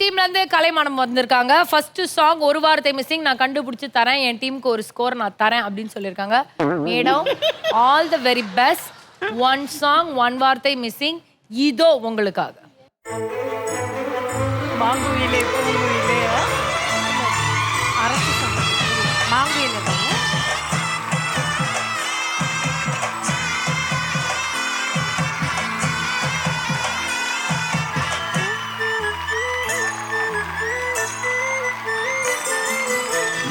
டீம்ல இருந்து கலைமானம் வந்திருக்காங்க. ஃபர்ஸ்ட் சாங் ஒரு வார்த்தை மிஸ்ஸிங் நான் கண்டுபிடிச்சு தரேன். என் டீமுக்கு ஒரு ஸ்கோர் நான் தரேன் அப்படின்னு சொல்லியிருக்காங்க. Madam all the very best. One song one வார்த்தை மிஸ்ஸிங் இதோ உங்களுக்காக. மாங்குயிலே பூங்குயிலே அரசு மாங்குயிலே தான்.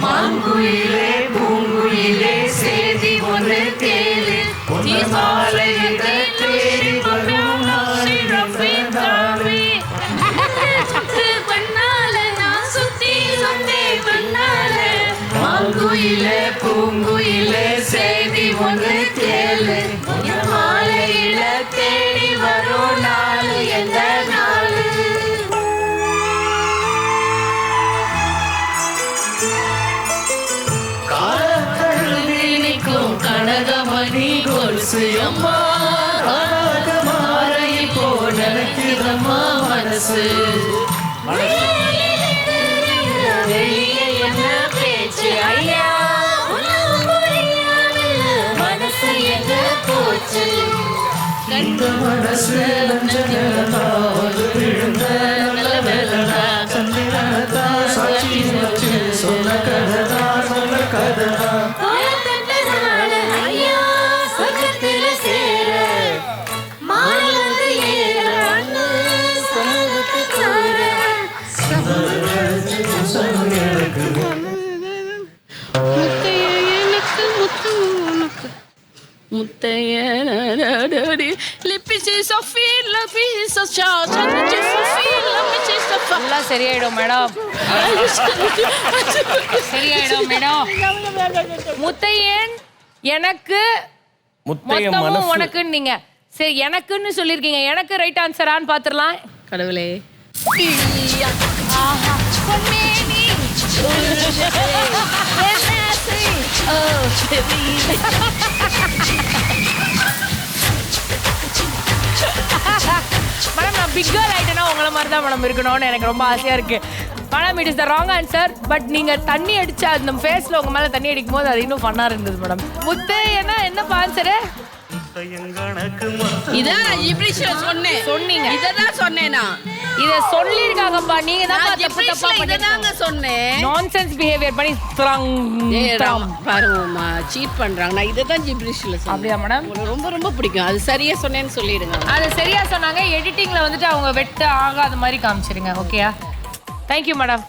மாங்குயிலே பூங்குயிலே சேதி ஒன்று கேளு மாலையிட தேடி வரும் மாங்குயிலே பூங்குயிலே சேதி ஒன்று கேளு மாலையிட தேடி வரும் நாள் எந்த நாள் கனகமணி கொலுசு அம்மா மாறை போல நிற்கிறம்மா மனசு என்ன பேச்சு ஐயா மனசு எங்க போச்சு இந்த மனசு விழுந்த நல்ல வேலடா சந்திரதா சாட்சி வச்சு சொன்ன கததா சொன்ன கததா சரியாயிடும் மேடம். சரியாயிடும் மேடம். முத்தையன் எனக்கு மொத்தமும் உனக்குன்னு நீங்க சரி எனக்குன்னு சொல்லிருக்கீங்க. எனக்கு ரைட் ஆன்சரான்னு பாத்துடலாம். கடவுளே மேடம் நான் பிக் கேர்ள் ஆயிட்டேன்னா உங்களை மாதிரி தான் மேடம் இருக்கணும்னு எனக்கு ரொம்ப ஆசையா இருக்கு. Madam it is the wrong answer. But நீங்க தண்ணி அடிச்சு அந்த ஃபேஸ்ல உங்க மேல தண்ணி அடிக்கும் போது அது இன்னும் ஃபன்னா இருந்தது மேடம். முத்தையனா என்ன ஆன்சரு? இதான் நான் ஜிப்ரிஷ்ல சொன்னேன். சொன்னீங்க. இததான் சொன்னேன் நான். இத சொல்லிருக்காங்கப்பா. நீங்க தான் தப்பு தப்பா பண்ணீங்க. சொன்னேன். நான்சென்ஸ் பிஹேவியர் பண்ணி பாருங்கம்மா சீட் பண்றாங்க. நான் இததான் ஜிப்ரிஷ்ல சொன்னேன். அப்படியே மேடம் ரொம்ப ரொம்ப பிடிக்கும். அது சரியா சொன்னேன்னு சொல்லிடுங்க. அது சரியா சொன்னாங்க. எடிட்டிங்ல வந்துட்டு அவங்க வெட்ட ஆகாத மாதிரி காமிச்சிருங்க. ஓகேயா? Thank you madam.